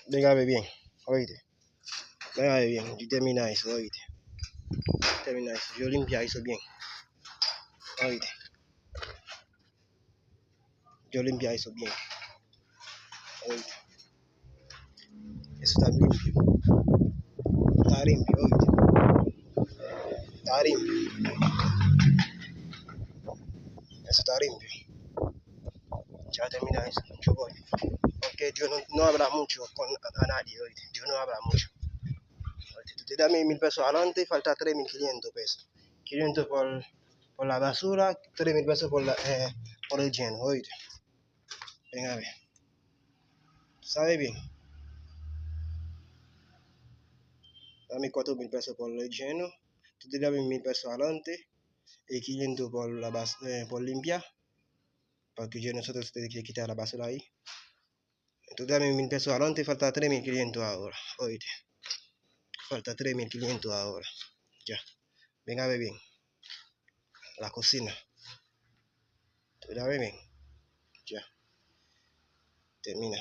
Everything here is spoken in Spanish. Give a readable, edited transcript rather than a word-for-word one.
Venga, ve bien, oíste. Venga, ve bien, yo termina eso, oíste. Termina eso, yo limpia eso bien, oíste. Yo limpia eso bien, oíste. Eso está limpio, oíste. Está limpio, eso está limpio. Ya termina eso, yo voy. Porque yo no habla mucho a nadie, oíste. Yo no habla mucho. Oíste. Tú te das 1.000 pesos adelante, falta 3.500 pesos. 500 por la basura, 3.000 pesos por el lleno, oíste. Venga a ver. ¿Sabe bien? Dame 4.000 pesos por el lleno. Tú te das 1.000 pesos adelante y 500 por limpiar. Porque yo nosotros tenemos que quitar la basura ahí. Tú dame 1.000 pesos adelante y falta 3.500 ahora, oíste. Falta 3.500 ahora. Ya. Venga a ver bien. La cocina. ¿Tú la ves bien? Ya. Termina.